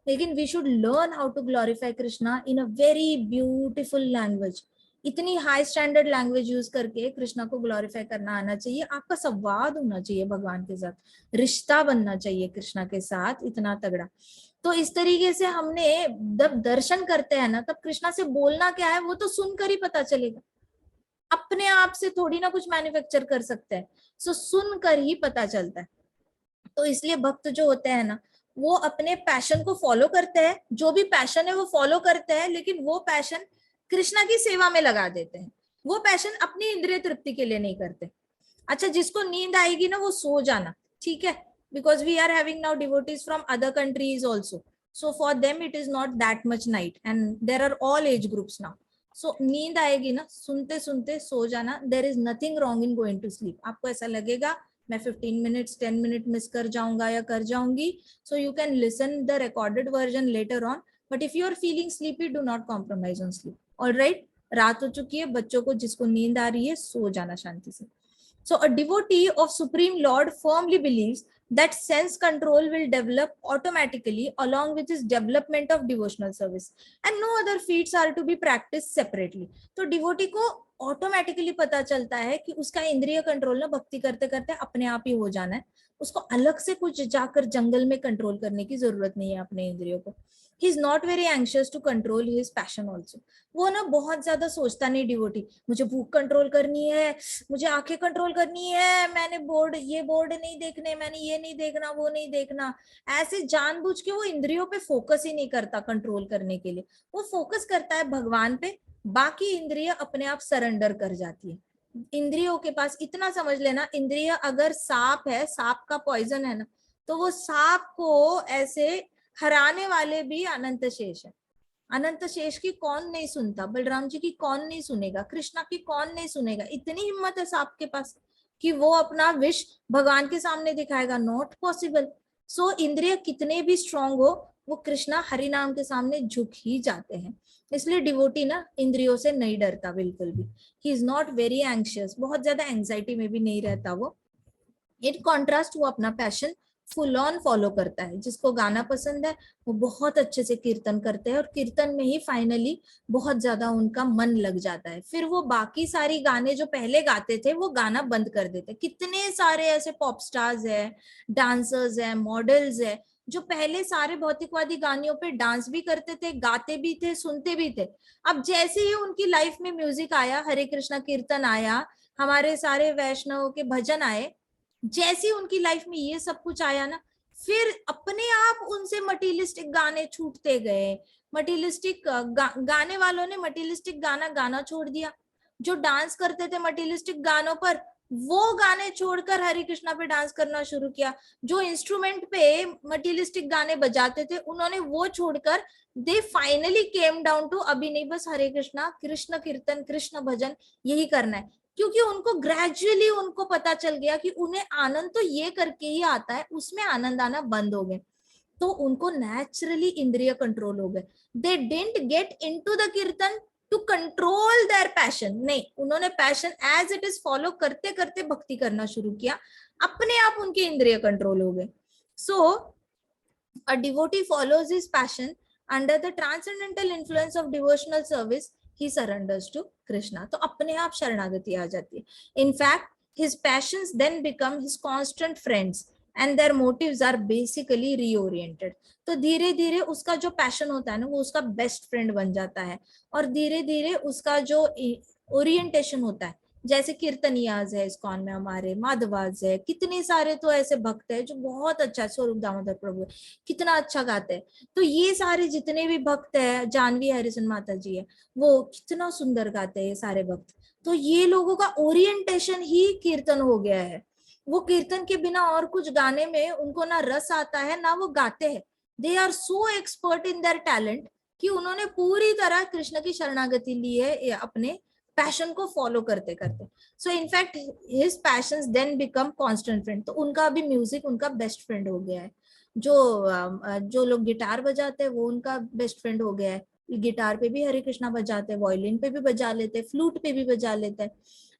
लेकिन we should learn how to glorify Krishna in a very beautiful language. इतनी हाई स्टैंडर्ड लैंग्वेज यूज करके कृष्णा को ग्लोरीफाई करना आना चाहिए। आपका संवाद होना चाहिए भगवान के साथ, रिश्ता बनना चाहिए कृष्णा के साथ इतना तगड़ा। तो इस तरीके से हमने जब दर्शन करते हैं ना, तब कृष्णा से बोलना क्या है वो तो सुनकर ही पता चलेगा। अपने आप से थोड़ी ना कुछ मैन्युफैक्चर कर सकते हैं, सो सुनकर ही पता चलता है। तो इसलिए भक्त जो होते हैं ना, वो अपने पैशन को फॉलो करते हैं, जो भी पैशन है वो फॉलो करते हैं, लेकिन वो पैशन कृष्णा की सेवा में लगा देते हैं। वो पैशन अपनी इंद्रिय तृप्ति के लिए नहीं करते। अच्छा, जिसको नींद आएगी ना वो सो जाना, ठीक है, because we are having now devotees from other countries also, so for them it is not that much night and there are all age groups now. So नींद आएगी ना, सुनते सुनते सो जाना, there is nothing wrong in going to sleep. आपको ऐसा लगेगा मैं 15 मिनट्स 10 मिनट मिस कर जाऊंगा या कर जाऊंगी, so you can listen the recorded version later on, but if you are feeling sleepy do not compromise on sleep. Alright, रात हो चुकी है, बच्चों को जिसको नींद आ रही है सो जाना शांति से। So a devotee of Supreme Lord firmly believes that sense control will develop automatically along with his development of devotional service, and no other feats are to be practiced separately. तो devotee को automatically पता चलता है कि उसका इंद्रिय control ना भक्ति करते करते अपने आप ही हो जाना है, उसको अलग से कुछ जाकर जंगल में कंट्रोल करने की जरूरत नहीं है अपने इंद्रियों को। He is not very anxious to control his passion also. वो ना बहुत ज्यादा सोचता नहीं डिवोटी, मुझे भूख कंट्रोल करनी है, मुझे आंखें कंट्रोल करनी है, मैंने ये बोर्ड नहीं देखने, मैंने ये नहीं देखना, वो नहीं देखना। ऐसे जानबूझ के वो इंद्रियों पे फोकस ही नहीं करता कंट्रोल करने के लिए, वो फोकस करता है भगवान पे। बाकी इंद्रिय अपने आप सरेंडर कर जाती है। इंद्रियों के पास इतना समझ लेना, इंद्रिय अगर सांप है, सांप का पॉइजन है ना, तो वो सांप को ऐसे हराने वाले भी अनंत शेष है। अनंत शेष की कौन नहीं सुनता, बलराम जी की कौन नहीं सुनेगा, कृष्णा की कौन नहीं सुनेगा। इतनी हिम्मत है सांप के पास कि वो अपना विष भगवान के सामने दिखाएगा, नॉट पॉसिबल। सो इंद्रिय कितने भी स्ट्रांग हो, वो कृष्णा हरि नाम के सामने झुक ही जाते हैं। इसलिए डिवोटी ना इंद्रियों से नहीं डरता बिल्कुल भी। ही इज नॉट वेरी एंशियस, बहुत ज्यादा एंजाइटी में भी नहीं रहता वो। इन कॉन्ट्रास्ट वो अपना पैशन फुल ऑन फॉलो करता है। जिसको गाना पसंद है वो बहुत अच्छे से कीर्तन करते हैं, और कीर्तन में ही फाइनली बहुत ज्यादा उनका मन लग जाता है। फिर वो बाकी सारी गाने जो पहले गाते थे वो गाना बंद कर देते। कितने सारे ऐसे पॉप स्टार्स है, डांसर्स है, मॉडल्स है, जो पहले सारे भौतिकवादी गानों पे डांस भी करते थे, गाते भी थे, सुनते भी थे। अब जैसे ही उनकी लाइफ में म्यूजिक आया, हरे कृष्णा कीर्तन आया, हमारे सारे वैष्णव के भजन आए, जैसे ही उनकी लाइफ में ये सब कुछ आया ना, फिर अपने आप उनसे मटीरियलिस्टिक गाने छूटते गए। मटीरियलिस्टिक गाने वालों ने मटीरियलिस्टिक गाना गाना छोड़ दिया। जो डांस करते थे मटीरियलिस्टिक गानों पर, वो गाने छोड़कर हरे कृष्णा पे डांस करना शुरू किया। जो इंस्ट्रूमेंट पे मटीरियलिस्टिक गाने बजाते थे, उन्होंने वो छोड़कर they finally came down to अभी नहीं बस हरे कृष्णा, कृष्ण कीर्तन, कृष्ण भजन, यही करना है। क्योंकि उनको ग्रेजुअली उनको पता चल गया कि उन्हें आनंद तो ये करके ही आता है, उसमें आनंद आना बंद हो गए। तो उनको नेचुरली इंद्रिय कंट्रोल हो गए। They didn't get into the kirtan to control their passion, नहीं, उन्होंने passion as it is follow करते करते भक्ति करना शुरू किया, अपने आप उनके इंद्रिय कंट्रोल हो गए। So a devotee follows his passion under the transcendental influence of devotional service, he surrenders to Krishna. तो अपने आप शरणागति आ जाती है। In fact his passions then become his constant friends and their motives are basically reoriented। तो धीरे धीरे उसका जो पैशन होता है ना, वो उसका बेस्ट फ्रेंड बन जाता है। और धीरे धीरे उसका जो ओरिएंटेशन होता है, जैसे कीर्तनियाज है इस्कॉन में हमारे, माधवाज है, कितने सारे तो ऐसे भक्त है जो बहुत अच्छा, स्वरूप दामोदर प्रभु कितना अच्छा गाते हैं। तो ये सारे जितने भी भक्त है, जानवी हरिसन माता जी है, वो कितना सुंदर गाते हैं ये सारे भक्त। तो ये लोगों का ओरिएंटेशन ही कीर्तन हो गया है। वो कीर्तन के बिना और कुछ गाने में उनको ना रस आता है ना वो गाते हैं। They are so expert in their talent कि उन्होंने पूरी तरह कृष्ण की शरणागति ली है अपने पैशन को फॉलो करते करते। So in fact his passions then become constant friend. तो उनका भी म्यूजिक उनका बेस्ट फ्रेंड हो गया है। जो लोग गिटार बजाते हैं वो उनका बेस्ट फ्रेंड हो गया है। गिटार पे भी हरे कृष्णा बजाते हैं, वायलिन पे भी बजा लेते हैं, फ्लूट पे भी बजा लेते हैं।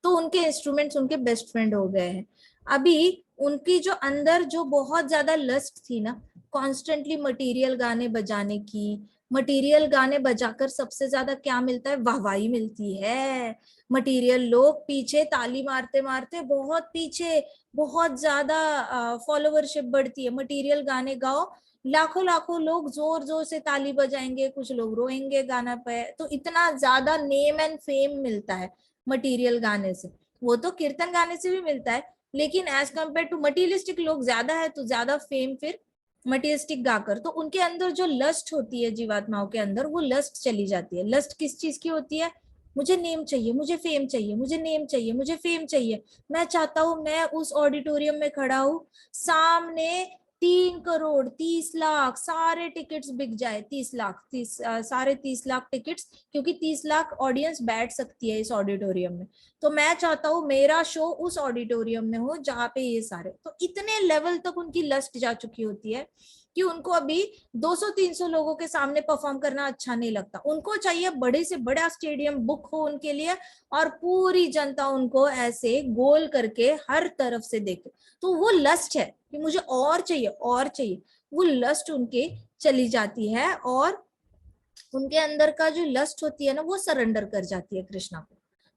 तो उनके इंस्ट्रूमेंट्स उनके बेस्ट फ्रेंड हो गए हैं। अभी उनकी जो अंदर जो बहुत ज्यादा लस्ट थी ना, कॉन्स्टेंटली मटेरियल गाने बजाने की, मटेरियल गाने बजाकर सबसे ज्यादा क्या मिलता है, वाहवाही मिलती है। मटेरियल लोग पीछे ताली मारते मारते बहुत पीछे, बहुत ज्यादा फॉलोवरशिप बढ़ती है। मटेरियल गाने गाओ, लाखों लाखों लोग जोर जोर से ताली बजाएंगे, कुछ लोग रोएंगे गाना पे। तो इतना ज्यादा नेम एंड फेम मिलता है मटेरियल गाने से। वो तो कीर्तन गाने से भी मिलता है, लेकिन एज कम्पेयर टू मटीरियलिस्टिक लोग ज्यादा है, तो ज्यादा फेम फिर मटीरियलिस्टिक गाकर। तो उनके अंदर जो लस्ट होती है जीवात्माओं के अंदर, वो लस्ट चली जाती है। लस्ट किस चीज की होती है, मुझे नेम चाहिए, मुझे फेम चाहिए, मुझे नेम चाहिए, मुझे फेम चाहिए। मैं चाहता हूं मैं उस ऑडिटोरियम में खड़ा हूं, सामने 3 करोड़ 30 लाख सारे टिकट्स बिक जाए, 30 लाख, सारे 30 लाख टिकट्स, क्योंकि 30 लाख ऑडियंस बैठ सकती है इस ऑडिटोरियम में। तो मैं चाहता हूँ मेरा शो उस ऑडिटोरियम में हो जहाँ पे ये सारे, तो इतने लेवल तक उनकी लस्ट जा चुकी होती है कि उनको अभी 200-300 लोगों के सामने परफॉर्म करना अच्छा नहीं लगता। उनको चाहिए बड़े से बड़ा स्टेडियम बुक हो उनके लिए, और पूरी जनता उनको ऐसे गोल करके हर तरफ से देखे। तो वो लस्ट है कि मुझे और चाहिए और चाहिए, वो लस्ट उनके चली जाती है। और उनके अंदर का जो लस्ट होती है ना, वो सरेंडर कर जाती है कृष्णा को।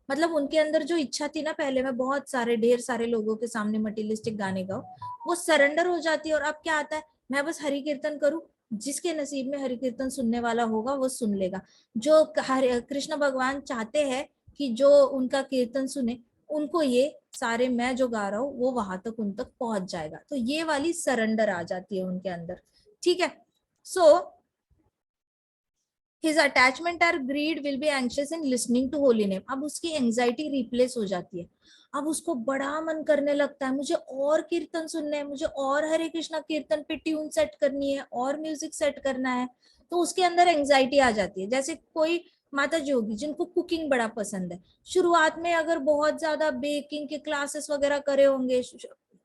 मतलब उनके अंदर जो इच्छा थी ना पहले, मैं बहुत सारे ढेर सारे लोगों के सामने मटीरियलिस्टिक गाने गाऊं, वो सरेंडर हो जाती है। और अब क्या आता है, मैं बस हरि कीर्तन करूं, जिसके नसीब में हरि कीर्तन सुनने वाला होगा वो सुन लेगा। जो कृष्ण भगवान चाहते हैं कि जो उनका कीर्तन सुने, उनको ये सारे मैं जो गा रहा हूँ वो वहां तक उन तक पहुंच जाएगा। तो ये वाली सरेंडर आ जाती है उनके अंदर। ठीक है। सो his attachment or greed will be anxious in listening to holy name। अब उसकी एंजाइटी रिप्लेस हो जाती है। अब उसको बड़ा मन करने लगता है, मुझे और कीर्तन सुनने हैं, मुझे और हरे कृष्णा कीर्तन पे ट्यून सेट करनी है, और म्यूजिक सेट करना है। तो उसके अंदर एंजाइटी आ जाती है। जैसे कोई माता जी होगी जिनको कुकिंग बड़ा पसंद है, शुरुआत में अगर बहुत ज्यादा बेकिंग के क्लासेस वगैरह करे होंगे,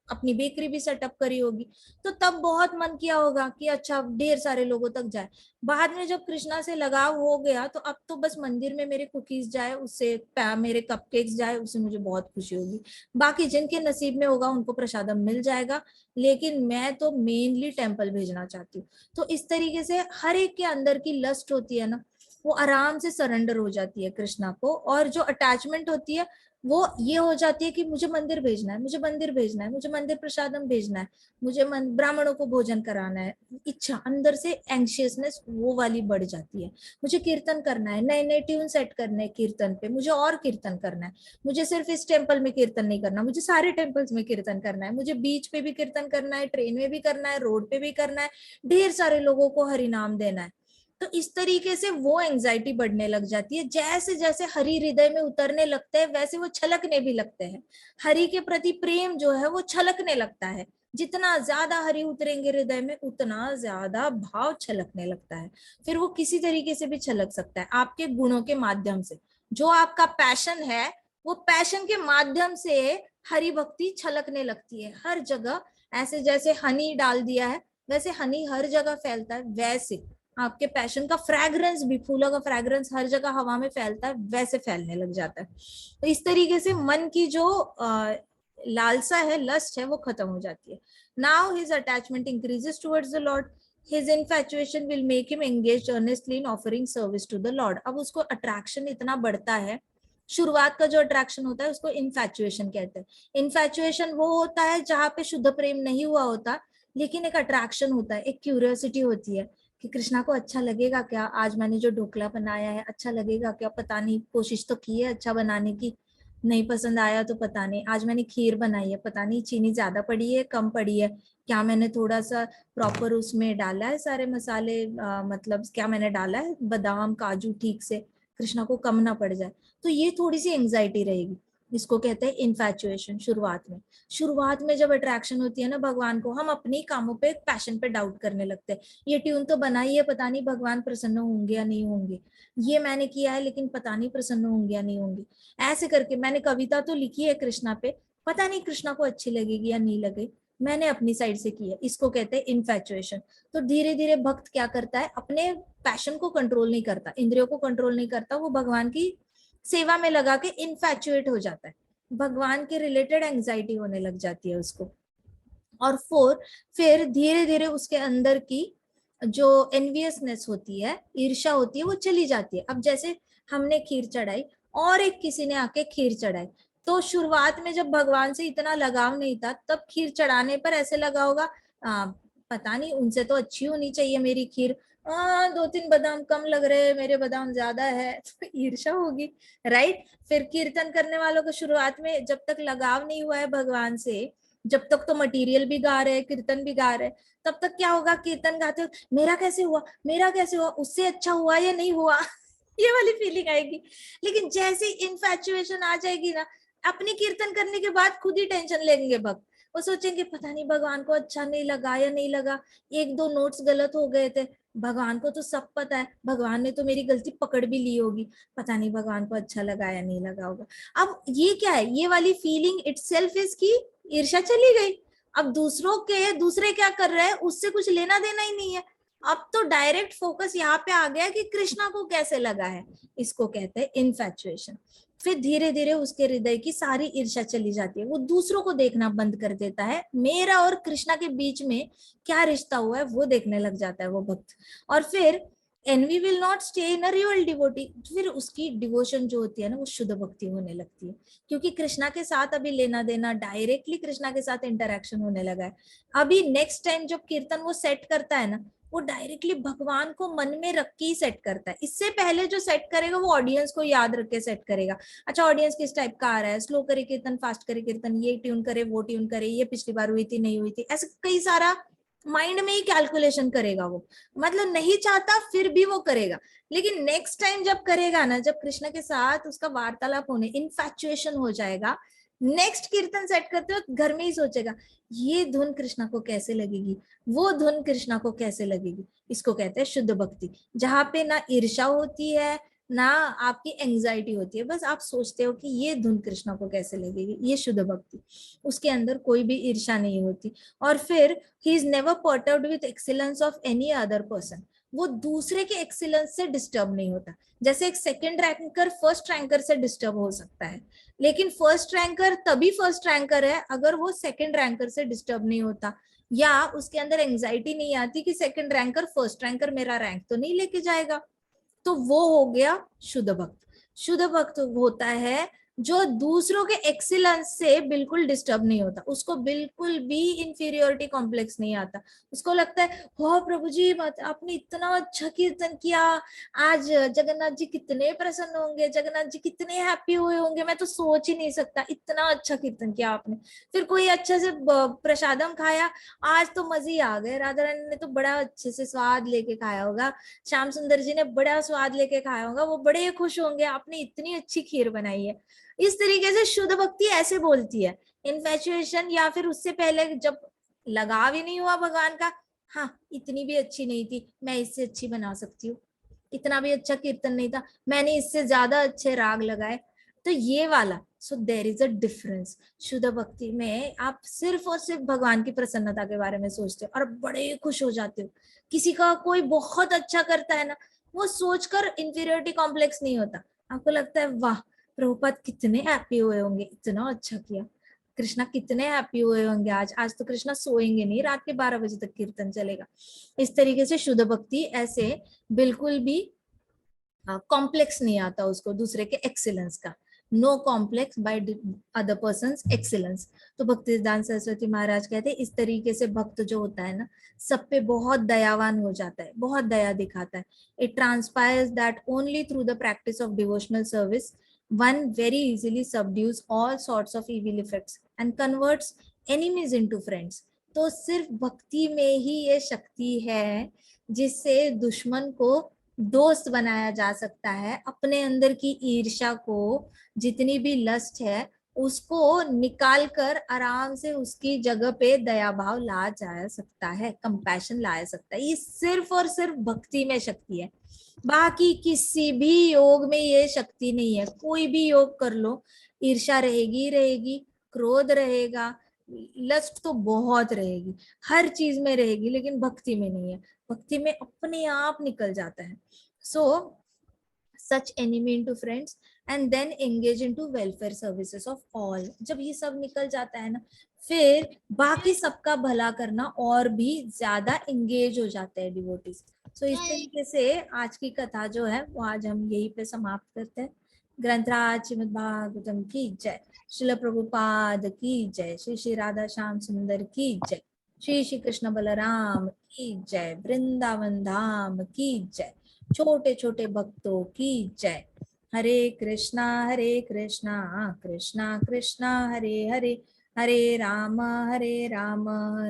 अपनी बेकरी भी सेटअप करी होगी, तो तब बहुत मन किया होगा कि अच्छा ढेर सारे लोगों तक जाए। बाद में जब कृष्णा से लगाव हो गया, तो अब तो बस मंदिर में मेरे कुकीज जाए, उससे मेरे कपकेक्स जाए, उससे मुझे बहुत खुशी होगी। बाकी जिनके नसीब में होगा उनको प्रसादम मिल जाएगा, लेकिन मैं तो मेनली टेम्पल भेजना चाहती हूँ। तो इस तरीके से हर एक के अंदर की लस्ट होती है ना, वो आराम से सरेंडर हो जाती है कृष्णा को, और जो अटैचमेंट होती है वो ये हो जाती है कि मुझे मंदिर भेजना है, मुझे मंदिर भेजना है, मुझे मंदिर प्रसादम भेजना है, मुझे ब्राह्मणों को भोजन कराना है। इच्छा अंदर से एंग्शियसनेस वो वाली बढ़ जाती है। मुझे कीर्तन करना है, नए नए ट्यून सेट करने हैं कीर्तन पे, मुझे और कीर्तन करना है, मुझे सिर्फ इस टेम्पल में कीर्तन नहीं करना, मुझे सारे टेम्पल्स में कीर्तन करना है, मुझे बीच पे भी कीर्तन करना है, ट्रेन में भी करना है, रोड पे भी करना है, ढेर सारे लोगों को हरि नाम देना है। तो इस तरीके से वो एंजाइटी बढ़ने लग जाती है। जैसे जैसे हरि हृदय में उतरने लगते हैं वैसे वो छलकने भी लगते हैं। हरि के प्रति प्रेम जो है वो छलकने लगता है। जितना ज्यादा हरि उतरेंगे हृदय में उतना ज्यादा भाव छलकने लगता है। फिर वो किसी तरीके से भी छलक सकता है, आपके गुणों के माध्यम से। जो आपका पैशन है वो पैशन के माध्यम से हरि भक्ति छलकने लगती है हर जगह। ऐसे जैसे हनी डाल दिया है वैसे हनी हर जगह फैलता है, वैसे आपके पैशन का फ्रैग्रेंस भी, फूलों का फ्रैग्रेंस हर जगह हवा में फैलता है, वैसे फैलने लग जाता है। तो इस तरीके से मन की जो लालसा है, लस्ट है, वो खत्म हो जाती है। Now his attachment increases towards the Lord, his infatuation will make him engage earnestly in offering service to the Lord. अब उसको अट्रैक्शन इतना बढ़ता है, शुरुआत का जो अट्रैक्शन होता है उसको इनफैचुएशन कहते हैं। इनफैचुएशन वो होता है जहां पे शुद्ध प्रेम नहीं हुआ होता, लेकिन एक अट्रैक्शन होता है, एक क्यूरियोसिटी होती है कि कृष्णा को अच्छा लगेगा क्या, आज मैंने जो ढोकला बनाया है अच्छा लगेगा क्या, पता नहीं, कोशिश तो की है अच्छा बनाने की, नहीं पसंद आया तो पता नहीं, आज मैंने खीर बनाई है, पता नहीं चीनी ज्यादा पड़ी है कम पड़ी है, क्या मैंने थोड़ा सा प्रॉपर उसमें डाला है सारे मसाले, मतलब क्या मैंने डाला है बादाम काजू ठीक से, कृष्णा को कम ना पड़ जाए। तो ये थोड़ी सी एंग्जाइटी रहेगी। इसको कहते हैं इनफैचुएशन। शुरुआत में जब अट्रैक्शन होती है ना भगवान को, हम अपनी कामों पे, पैशन पे डाउट करने लगते हैं। ये ट्यून तो बनाई है, पता नहीं भगवान प्रसन्न होंगे या नहीं होंगे, ये मैंने किया है लेकिन पता नहीं प्रसन्न होंगे या नहीं होंगे, ऐसे करके मैंने कविता तो लिखी है कृष्णा पे, पता नहीं कृष्णा को अच्छी लगेगी या नहीं लगे, मैंने अपनी साइड से किया। इसको कहते हैं इनफैचुएशन। तो धीरे धीरे भक्त क्या करता है, अपने पैशन को कंट्रोल नहीं करता, इंद्रियों को कंट्रोल नहीं करता, वो भगवान की सेवा में लगा के इनफैचुएट हो जाता है, भगवान के रिलेटेड एंजाइटी होने लग जाती है उसको। और फिर धीरे धीरे उसके अंदर की जो एनवियसनेस होती है, ईर्ष्या होती है, वो चली जाती है। अब जैसे हमने खीर चढ़ाई और एक किसी ने आके खीर चढ़ाई, तो शुरुआत में जब भगवान से इतना लगाव नहीं था तब खीर चढ़ाने पर ऐसे लगा होगा, पता नहीं उनसे तो अच्छी होनी चाहिए मेरी खीर, 2-3 बादाम कम लग रहे हैं, मेरे बादाम ज्यादा है, तो ईर्ष्या होगी, राइट। फिर कीर्तन करने वालों को शुरुआत में जब तक लगाव नहीं हुआ है भगवान से, जब तक तो मटेरियल भी गा रहे हैं कीर्तन भी गा रहे हैं, तब तक क्या होगा, कीर्तन गाते हो मेरा कैसे हुआ, मेरा कैसे हुआ, उससे अच्छा हुआ या नहीं हुआ, ये वाली फीलिंग आएगी। लेकिन जैसे इनफैचुएशन आ जाएगी ना, अपनी कीर्तन करने के बाद खुद ही टेंशन लेंगे भक्त, वो सोचेंगे पता नहीं भगवान को अच्छा नहीं लगा या नहीं लगा, 1-2 नोट्स गलत हो गए थे, भगवान को तो सब पता है, भगवान ने तो मेरी गलती पकड़ भी ली होगी, पता नहीं भगवान को अच्छा लगा या नहीं लगा होगा। अब ये क्या है, ये वाली फीलिंग इटसेल्फ इज की ईर्ष्या चली गई। अब दूसरे क्या कर रहे हैं उससे कुछ लेना देना ही नहीं है। अब तो डायरेक्ट फोकस यहाँ पे आ गया कि कृष्णा को कैसे लगा है, इसको कहते हैं इनफैचुएशन। फिर धीरे धीरे उसके हृदय की सारी ईर्ष्या चली जाती है, वो दूसरों को देखना बंद कर देता है, मेरा और कृष्णा के बीच में क्या रिश्ता हुआ है वो देखने लग जाता है वो भक्त। और फिर envy will not stay in a real devotee, फिर उसकी डिवोशन जो होती है ना वो शुद्ध भक्ति होने लगती है, क्योंकि कृष्णा के साथ अभी लेना देना, डायरेक्टली कृष्णा के साथ इंटरेक्शन होने लगा है। अभी नेक्स्ट टाइम जब कीर्तन वो सेट करता है ना, वो डायरेक्टली भगवान को मन में रख के ही सेट करता है। इससे पहले जो सेट करेगा वो ऑडियंस को याद रख के सेट करेगा, अच्छा ऑडियंस किस टाइप का आ रहा है, स्लो करे कीर्तन, फास्ट करे कीर्तन, ये ट्यून करे वो ट्यून करे, ये पिछली बार हुई थी नहीं हुई थी, ऐसे कई सारा माइंड में ही कैलकुलेशन करेगा वो, मतलब नहीं चाहता फिर भी वो करेगा। लेकिन नेक्स्ट टाइम जब करेगा ना, जब कृष्ण के साथ उसका वार्तालाप होने, इनफैचुएशन हो जाएगा, नेक्स्ट कीर्तन सेट करते वक्त घर में ही सोचेगा ये धुन कृष्णा को कैसे लगेगी, वो धुन कृष्णा को कैसे लगेगी। इसको कहते हैं शुद्ध भक्ति, जहां पे ना ईर्ष्या होती है ना आपकी एंजाइटी होती है, बस आप सोचते हो कि ये धुन कृष्णा को कैसे लगेगी, ये शुद्ध भक्ति। उसके अंदर कोई भी ईर्ष्या नहीं होती। और फिर he is never perturbed with excellence of any other person, वो दूसरे के एक्सीलेंस से डिस्टर्ब नहीं होता। जैसे एक सेकंड रैंकर फर्स्ट रैंकर से डिस्टर्ब हो सकता है, लेकिन फर्स्ट रैंकर तभी फर्स्ट रैंकर है अगर वो सेकंड रैंकर से डिस्टर्ब नहीं होता, या उसके अंदर एंजाइटी नहीं आती कि सेकंड रैंकर फर्स्ट रैंकर मेरा रैंक तो नहीं लेके जाएगा। तो वो हो गया शुद्ध भक्त। शुद्ध भक्त होता है जो दूसरों के एक्सीलेंस से बिल्कुल डिस्टर्ब नहीं होता, उसको बिल्कुल भी इंफीरियोरिटी कॉम्प्लेक्स नहीं आता। उसको लगता है हो प्रभु जी मत आपने इतना अच्छा कीर्तन किया, आज जगन्नाथ जी कितने प्रसन्न होंगे, जगन्नाथ जी कितने हैप्पी हुए होंगे, मैं तो सोच ही नहीं सकता, इतना अच्छा कीर्तन किया आपने। फिर कोई अच्छे से प्रसादम खाया, आज तो मजे ही आ गए, राधा रानी ने तो बड़ा अच्छे से स्वाद लेके खाया होगा, श्याम सुंदर जी ने बड़ा स्वाद लेके खाया होगा, वो बड़े खुश होंगे, आपने इतनी अच्छी खीर बनाई है। इस तरीके से शुद्ध भक्ति ऐसे बोलती है। इन्फेचुएशन या फिर उससे पहले जब लगाव ही नहीं हुआ भगवान का, हाँ इतनी भी अच्छी नहीं थी, मैं इससे अच्छी बना सकती हूँ, इतना भी अच्छा कीर्तन नहीं था, मैंने इससे ज्यादा अच्छे राग लगाए। तो ये वाला, सो देर इज अ डिफरेंस। शुद्ध भक्ति में आप सिर्फ और सिर्फ भगवान की प्रसन्नता के बारे में सोचते हो और बड़े खुश हो जाते हो। किसी का कोई बहुत अच्छा करता है ना, वो सोचकर इंफीरियरिटी कॉम्प्लेक्स नहीं होता, आपको लगता है वाह प्रभुपाद कितने हैप्पी हुए होंगे, इतना अच्छा किया, कृष्णा कितने हैप्पी हुए होंगे, आज आज तो कृष्णा सोएंगे नहीं, रात के 12 बजे तक कीर्तन चलेगा। इस तरीके से शुद्ध भक्ति ऐसे बिल्कुल भी कॉम्प्लेक्स नहीं आता उसको दूसरे के एक्सीलेंस का, no complex by other person excellence. तो भक्ति सिद्धांत सरस्वती महाराज कहते हैं इस तरीके से भक्त जो होता है ना, सब पे बहुत दयावान हो जाता है, बहुत दया दिखाता है। It transpires that only through the practice of devotional service one very easily subdues all sorts of evil effects and converts enemies into friends। तो सिर्फ भक्ति में ही ये शक्ति है जिससे दुश्मन को दोस्त बनाया जा सकता है, अपने अंदर की ईर्ष्या को, जितनी भी लस्ट है उसको निकाल कर आराम से उसकी जगह पे दया भाव ला जा सकता है, कंपैशन ला सकता है। ये सिर्फ और सिर्फ भक्ति में शक्ति है, बाकी किसी भी योग में ये शक्ति नहीं है। कोई भी योग कर लो, ईर्ष्या रहेगी रहेगी, क्रोध रहेगा, लस्ट तो बहुत रहेगी, हर चीज में रहेगी, लेकिन भक्ति में नहीं है। भक्ति में अपने आप निकल जाता है। सो such enemy into friends and then engage into welfare services of all। जब ये सब निकल जाता है ना, फिर बाकी सबका भला करना और भी ज्यादा एंगेज हो जाते हैं डिवोटीज। सो इस तरीके से आज की कथा जो है वो आज हम यही पे समाप्त करते हैं। ग्रंथराज श्रीमद् भागवतम की जय, श्रील प्रभुपाद की जय, श्री श्री राधा श्याम सुंदर की जय, श्री श्री कृष्ण बलराम की जय, वृंदावन धाम की जय, छोटे छोटे भक्तों की जय। हरे कृष्णा कृष्णा कृष्णा हरे हरे, हरे राम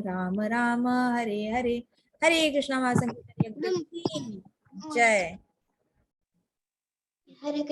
राम राम हरे हरे, हरे कृष्णा महासंकीर्तन यज्ञ की जय। हरे कृष्ण।